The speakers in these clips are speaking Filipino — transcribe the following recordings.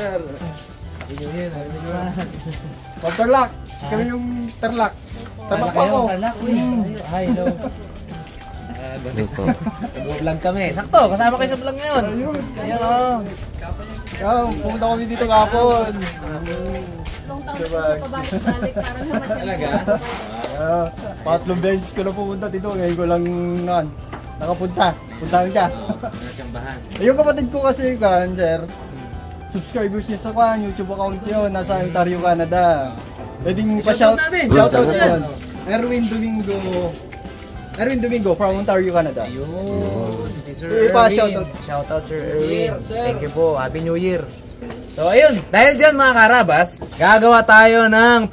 sir. Happy New Year, Merry Christmas. Tarlac. Kami yung Tarlac. Tarlac pa ako. Tarlac, hi, hello. Nag-vlog kami. Sakto, kasama kayo sa vlog ngayon. Ayun. Ayun, oo. Pumunta kami dito kapon. Long taon na pabalik-balik para naman siya. Talaga? Patlong beses ko na pumunta dito. Ngayon ko lang nakapunta. Puntahan ka. Natsambahan. Yung kapatid ko kasi sir, subscribers niya sa YouTube account yun. Nasa Ontario, Canada. Pwedeng Shoutout natin. Shoutout yun. Erwin Domingo from Ontario, Canada. Ayun. Si Sir Shoutout. Shoutout Sir Erwin. Thank you po. Happy New Year. So ayun, dahil dyan mga karabas, gagawa tayo ng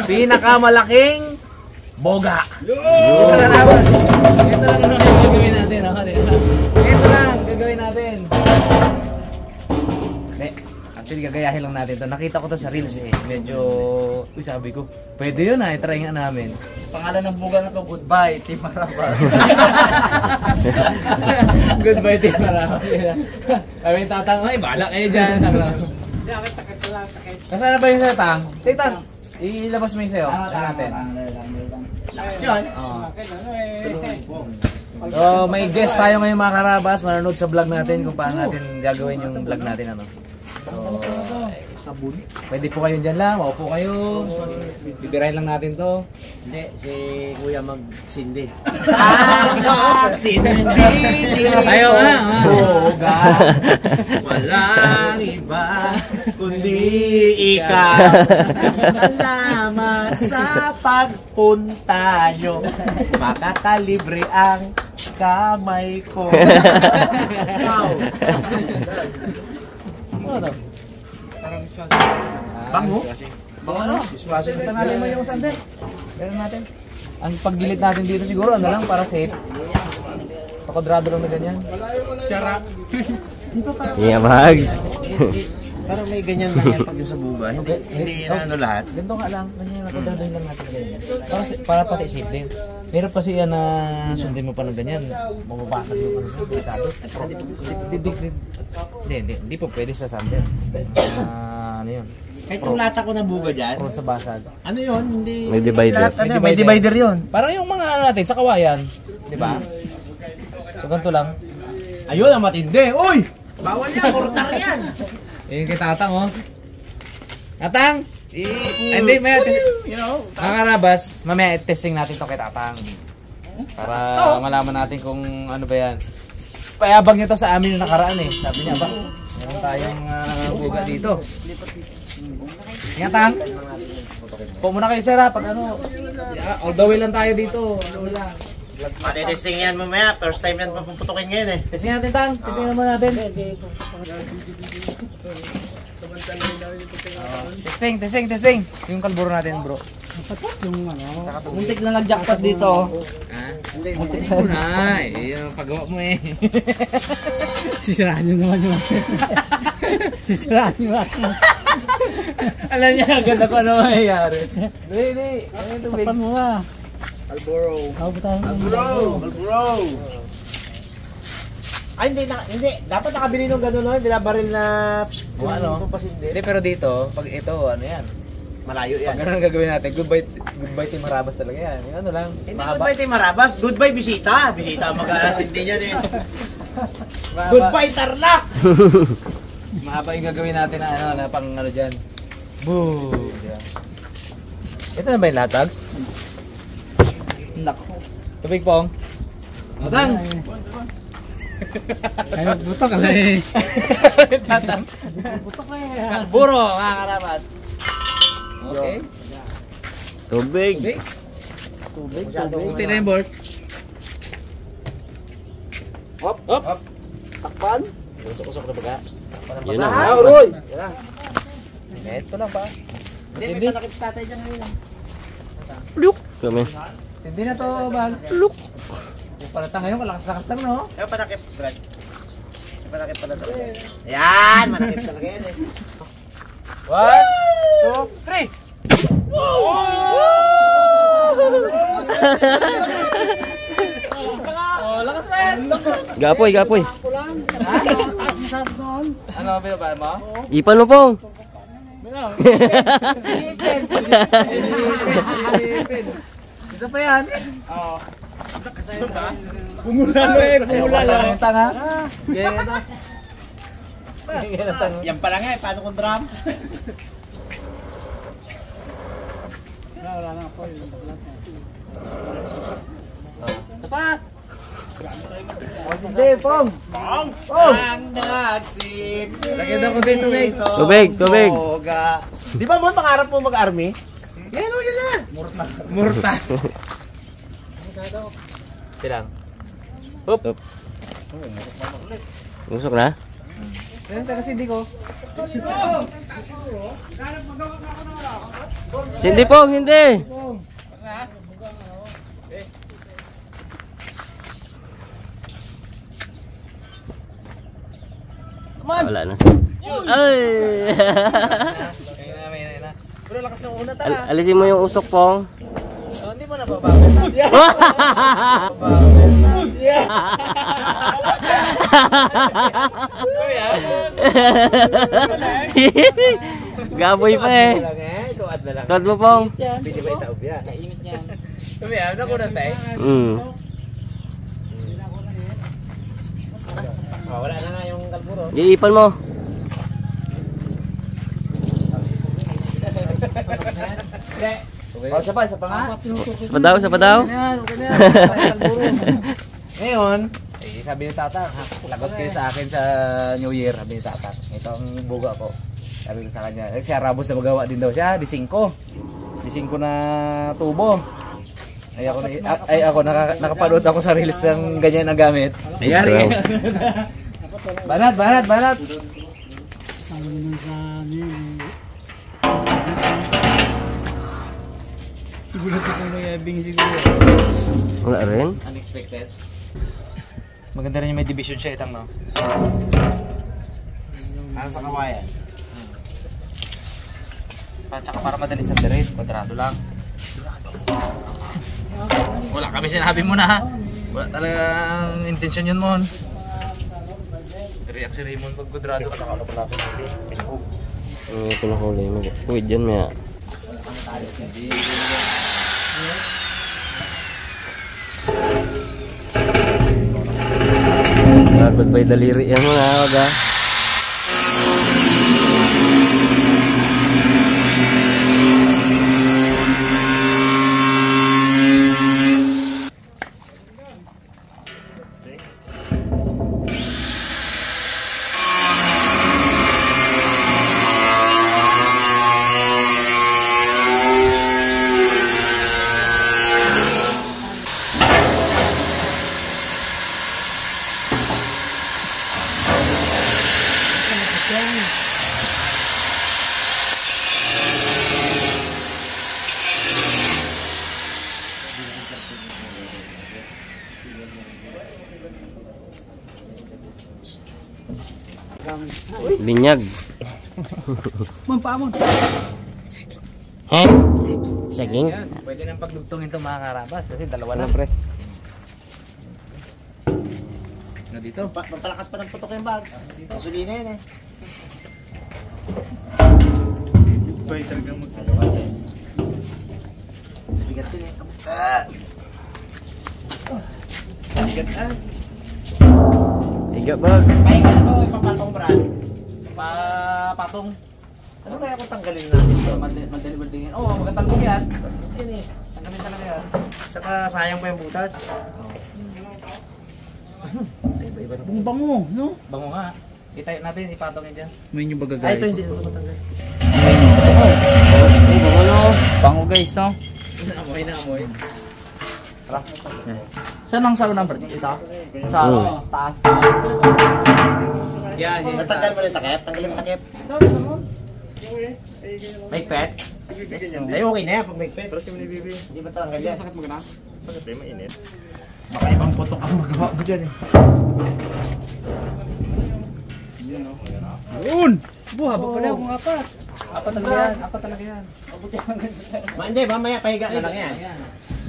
pinakamalaking boga. Mga karabas, ito lang yung gagawin natin. Ito lang, gagawin natin. Actually, gagayahin lang natin ito. Nakita ko to sa Reels eh. Medyo, sabi ko, pwede yun ha, itry nga namin. Pangalan ng buga na to, Goodbye, Team Marabas. Goodbye, Team Marabas. Sabi yung tatang, ay, bahala kayo dyan. Nasaan na ba yung satang? Titang, ilabas mo yung sayo. Saan natin? Lakas yun. So, may guest tayo ngayon mga karabas. Manonood sa vlog natin kung paano natin gagawin yung vlog natin. So, Sabon. pwede po kayo dyan lang, maupo kayo. Bibirahin lang natin to. Hindi, si Kuya magsindi. Magsindi. Tayo nga. Boga, walang iba, kundi ikaw. Salamat sa pagpunta nyo. Makakalibre ang kamay ko. Wow. Ano to? Bango? Bango ano? Tangalin mo yung sandal. Meron natin. Ang paggilid natin dito siguro, ano lang, para safe. Pakodrado lang na ganyan. Charap. Yeah, Mags. Parang may ganyan lang yan pag yung sa buga. Hindi na ano lahat. Ganito nga lang. Ganyan, pakodradohin lang natin ganyan. Para pati safe din. Meron pa siya na sundin mo pa ng ganyan. Mababasag mo pa ng delikado. Hindi po pwede sa sandal. Ano yun? Kahit yung lata ko na buga dyan. Prone sa basag. Ano yun? Hindi. May divider. Lahat, ano, may divider yun. Parang yung mga ano natin sa kawayan. Di ba? So ganito lang. Ayun ang matindi. Uy! Bawal yan. Mortar yan. Yung kay Tatang oh. Tatang! Hindi, may mga karabas, mamaya testing natin to kay Tatang. Para malaman natin kung ano ba yan. Payabang niya to sa amin yung nakaraan eh. Sabi niya ba, meron tayong buga dito. Tatang! Po muna kayo sir ha, pag ano, all the way lang tayo dito. Ano lang. Matitesting yan mamaya. First time yan papuputukin ngayon eh. Testing natin Tang, testing naman natin. Testing. Yung kalburo natin bro. Muntik na nag-jackpot dito. Ha? Muntik mo na. Yung pagawa mo eh. Sisiraan nyo naman yung sisiraan nyo Alam niya agad ako ano mangyayari. Hindi. Ano yung tubig? tapan mo ba? Alboro. Alburo. Ay, hindi. Dapat nakabili nung gano'n, no? Binabaril na... Ano? Hindi, pero dito, pag ito, ano yan? Malayo yan. Pag ganun gagawin natin, goodbye Team Marabas talaga yan. Yung ano lang, Hindi mahaba. goodbye Team Marabas. Goodbye bisita. Bisita mag-aasindi niyan eh. Mahaba. Goodbye Tarlac. Mahaba yung gagawin natin na ano, na pang ano dyan. Boom! Diyan. Ito na ba yung lahat, Tags? Nako. Tubig pong. Matang! Ay, magbuto ka lang eh. Tatang. Kalburo, mga karabas. Okay. Tubig. Tubig. Kunti na yung board. Hop. Takpan. Usok-usok na baga. Yun na. Roy. Ito lang ba? Hindi, may panakit sa tatay dyan ngayon. Look. Kami. Sindi na to, Bags. Look. Yung palata ngayon, kalakas-lakas lang, no? Ayaw panakit, Brad. May panakit pala talaga. Ayan, manakit talaga yan eh. 1, 2, 3. Oh, lakas man. Gapoy. Masarap doon. Ano ba mo? Ipan mo, Pong. Isa pa yan. Oo. Pumula lang. Tanga. Ganyan na. Yan pala nga eh, paano kung drum? Isa pa. Hindi, Pong. Ang nagsin. Lagyan daw ko din tubig. Tubig. Di ba mo pangarap mo mag-army? Yan o, yun na. Murta. Silang. Hop. Usok na? Ganyan ka kasi hindi ko. Hindi, Pong, hindi. Wala na siya. Ay! May na. Pero lakas ng una tala. Alisin mo yung usok, Pong. Oh, hindi mo na babawin. Gaboy pa eh. Tuwad na lang. Tuwad mo, Pong. Sige ba itaob yan? Kainit yan. Tumiyab na ko na tayo. Wala na nga yung kalburo. Iipan mo. Isa pa nga. Sa pa daw. Ngayon, sabi ni Tata, lagot kayo sa akin sa New Year, sabi ni Tata. Ito ang buga ko. Sabi ko sa kanya, si Arabos na magawa din daw siya, di 5 na tubo. Ako nakapanood ako sa reels ng ganyan na gamit. Ayari. Banat. Sabi naman sa siguro sa kung mayabing siguro. Wala rin. Unexpected. Maganda rin yung may division siya itang no. Ano sa kawayan? Tsaka para madali sa direct, kwadrado lang. Wala kami sinabi mo na ha. Wala talagang intensyon yun mo. React si Raymond pag kwadrado. Pinahuli mo. Uy, dyan maya. Pagod pa'y daliri yan mo na. Wag ha. Binyag. Mampamon. He? Saging? Pwede nang pagdugtongin ito mga karabas kasi dalawa Ano lang. pre? Na dito. Mapalakas pa ng putok yung bags. Gasolina yan eh. Bay talagang magsagawa. Bigat din eh. Iga bag. Pahinga na to, ipapatong brand. Patong. Ano kaya kung tanggalin natin ito? Madali buildingin. Oo, magkatalbog yan. Yan eh. Tanggalin talaga yan. Tsaka sayang pa yung butas. Bango, no? Bango nga. Itayo natin, ipatong yan dyan. May nyo baga Ay, guys. ito hindi ito matanggal. Bango guys, no? Amoy na amoy. Saan ang salo number? Ito? Sa taas. Yan. Natanggal mo rin takip? Tanggalin mo takip? May pet? Ay, okay na yan pag may pet. Hindi ba tanggal yan? Sakit mo ka na? Baka ibang putok ang magawa mo dyan eh. Yun! Buha ba pala akong apat? Apat talaga yan. Apat talaga yan. Hindi, mamaya pahiga na lang yan.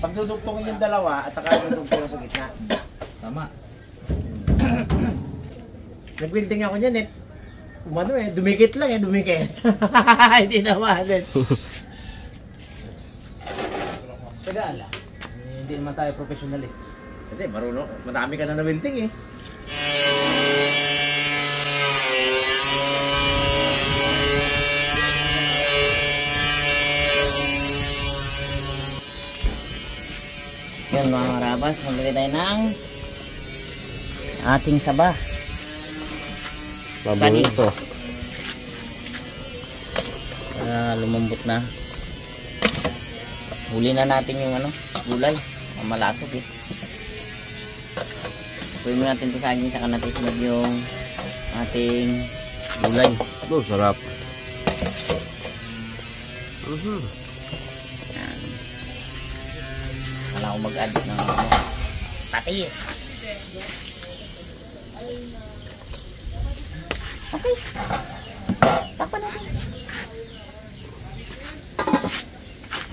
Pag dudugtongin yung dalawa at saka dudugtong sa gitna. Tama. Nag-welding ako niyan eh. Umano eh, dumikit lang eh, dumikit. Hindi naman. Tagala. Hindi naman tayo professional eh. Hindi, marunong. Madami ka na na-welding eh. Yan mga karabas, magbili tayo ng ating saba. Mabuhay ito. Para lumambot na. Huli na natin yung ano, gulay. Mamalasog eh. Pwede mo natin ito saging, saka natin sunod yung ating gulay. Oh, sarap. Yan. Wala akong mag-add ng ano, patis. Okay. Takpan natin.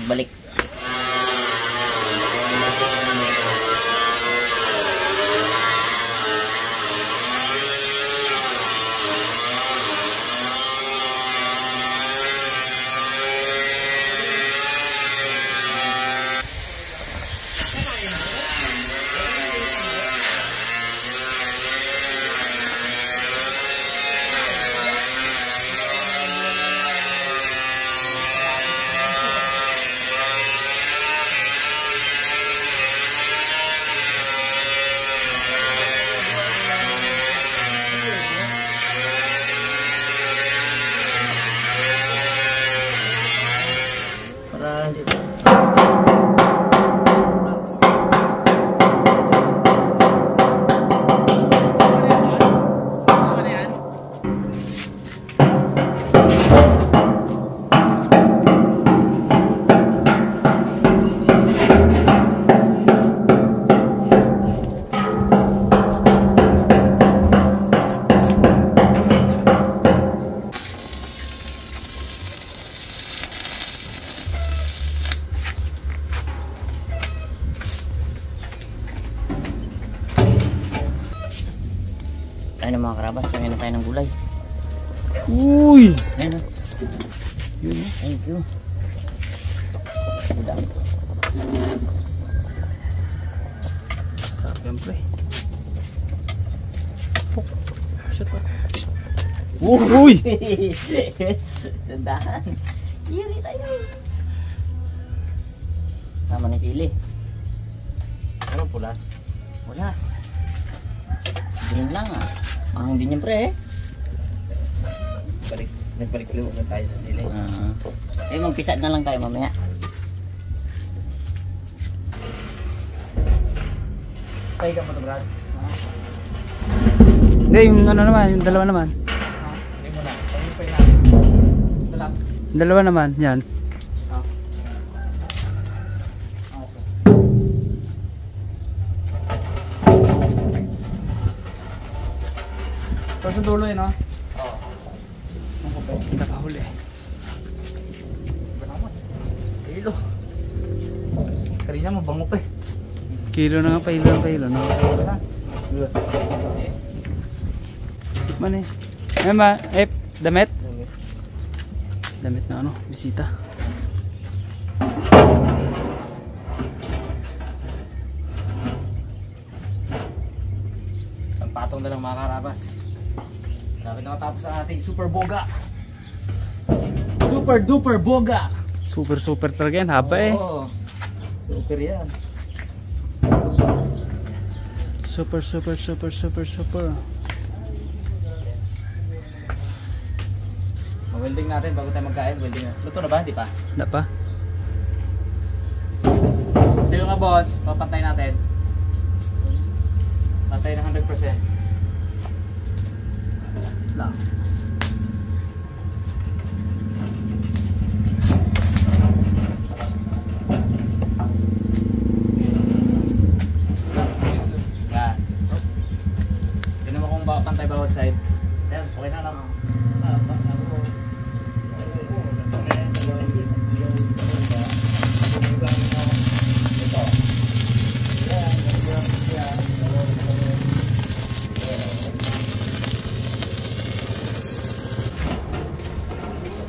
Pagbalik. Para dito. Tayo ng mga karabas, lagyan na tayo ng gulay. Uy! Ayan o. Thank you. Udah. Sarap yan, pre. Uy! Sandahan. Iri tayo. Sama ni sili. Ano pula? Wala. Ganun lang ah. Mahang din yan pre eh. Nagbalik ulit tayo sa sili. Magpisa na lang tayo mamaya. Pahiga mo to, Brad. Hindi, yung ano naman, yung dalawa naman. Hindi mo na. Pahipay natin. Ito lang. Yung dalawa naman, yan. Tapos sa dulo yun, no? Oo. Hindi nakahuli. Kilo. Kanina mabango pa eh. Kilo na nga, pailo, no? Man eh. Ayun ba, damit? Damit na ano, bisita. Isang patong na lang mga karabas. Grabe na matapos ang ating super boga. Super duper boga. Super talaga yan, haba eh. Oo. Super yan. Super. Ma-welding natin bago tayo magkain. Welding na. Luto na ba? Hindi pa. Hindi pa. So yung nga boss, papantay natin. Pantay na 100%. Lang. Yan. Tignan mo kung pantay bawat side. Yan, okay na lang.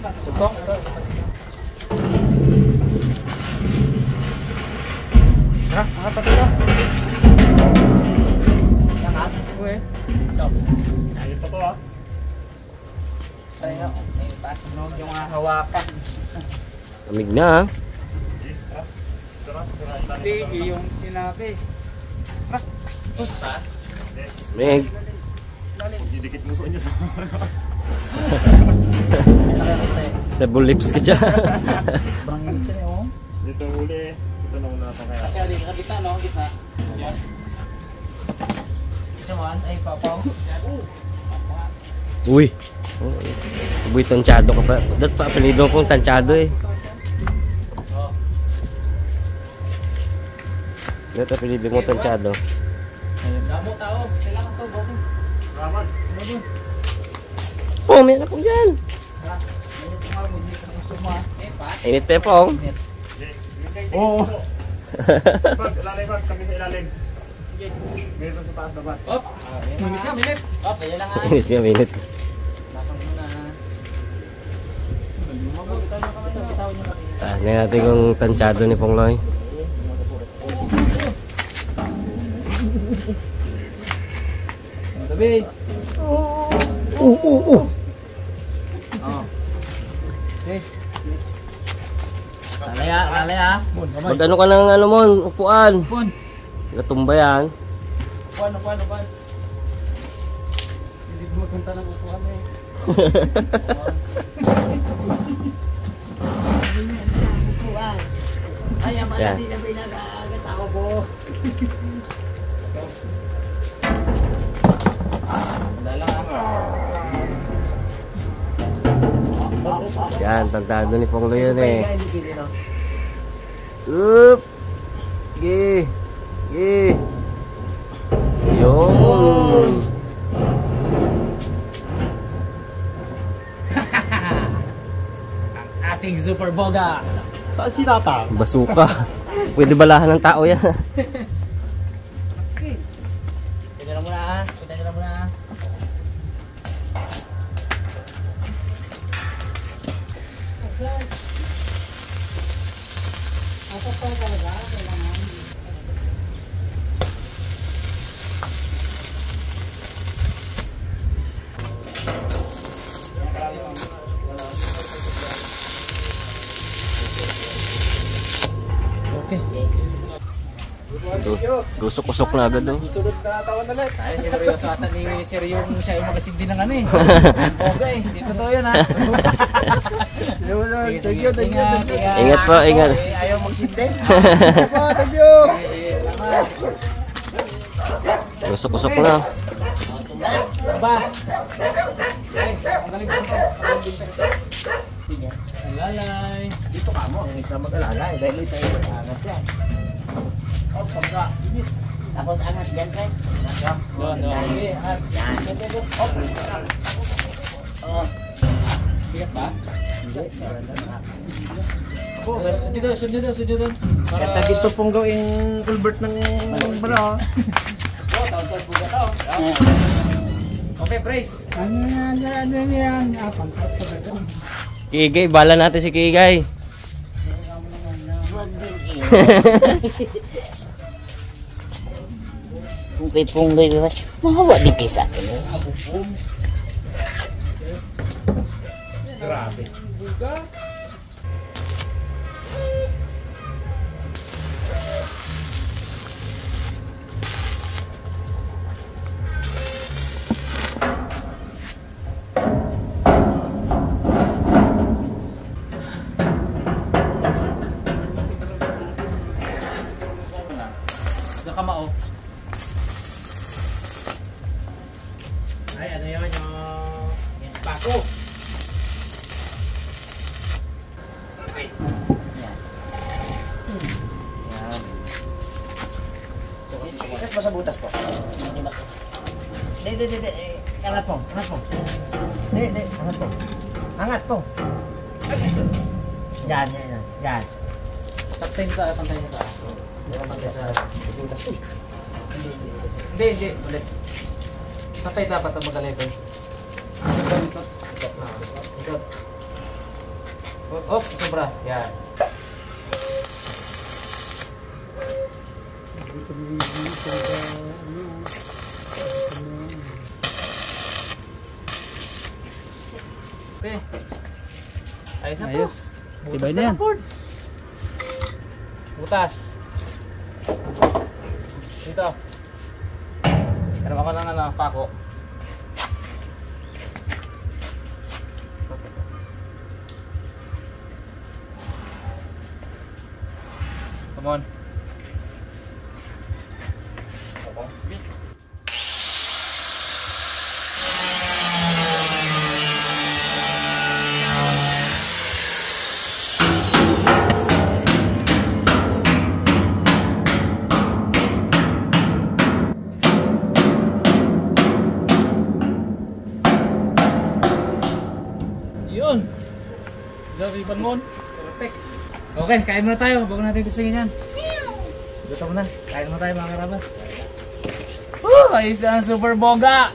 Tutok. Tara, angat pa dito. Angat. Uy. Ayun pa to ah. Ayun. Ayun pa. Yung mga hawakan. Lamig na, ha? Hindi, yung sinabi. Meg. Didikit muso niyo sa Sebo lips ka dyan. Sobrang init siya oh. dito uli. Ito na una pa kaya. Kasi ali ka gitna no, gitna. Yan. Isa man ay papaw. Uy. Uy, tansyado ka pa. Dat pa, apelido kong tansyado eh. Dat apelido mo tansyado. Ayun, damo tao. Kailangan to, bobo. Salamat. Oh, meron po dyan. Ha? Ayun, tumawag, hindi ka suma. Eh, pa. Init pa pong. Oo. Pag, ilalim pag, kami sa ilalim. Meron sa taas dapat. Op. Minit na, minit. Op, ayun lang ha. Init nga, init. Lasang muna ha. Bitaw nyo na. Tingnan natin kung tansyado ni Pongloy. Tabi. Oh. Okay. Lalaya. Mag-ano ka ng ano mo, upuan. Upuan. Gatumba yan. Upuan. Hindi ko magpunta ng upuan eh. Ay, Yan. malati na pinag-agat ako po. Dala ha. Yan, tantado ni Pongloy yun eh. Up! Sige! Sige! Yun! Ating super boga. Saan si Tata? Basuka. Pwede balahan ng tao yan. Pwede na muna ha. Okay. Gusok-usok na agad oh. Sunod na taon ulit. Ay, seryoso ata ni Sir yung siya yung magasigdi ng ano eh. Okay, hindi totoo yun ha. Thank you. Ingat po, ingat. Ayaw magsindi. Thank you. Gusok-usok na. Ba? Ay, ang galing ko ito. Ang galing sa tingin. Lalay. Dito ka mo, ang isa mag-alalay. Dahil ito yung angat yan. Oh, pagka. Tapos angat dyan, Kay. Doon. Okay, angat. Yan. Oh. Bigat ba? Dito, sunod doon. Kaya dito pong gawing culvert ng bala. Oh, taon-taon buga to. Okay, praise. Kigay, bala natin si Kigay. Huwag din Kung kay Pongloy, mahawa di kisa. Grabe. Nakamao. Ay, ano yun yung bako. Set mo sa butas po. Hindi. Angat po. Hindi. Angat po. Angat po. Yan. Saktin sa pantay niya ta. Pantay sa butas. Hindi. Ulit. Pantay dapat ang magalit. Ikot. Oh, sobra. Yan. Okay. Ayos na to. Ayos. Butas Tibay na na yan. lang, Ford. Butas. Dito. Meron ako ng ano, pako. Come on. Yun. Gariban mo. Perfect. Okay, kain muna tayo bago natin testingin yan. Gutom na. Kain muna tayo mga karabas. Woo! Ayos na, super bongga!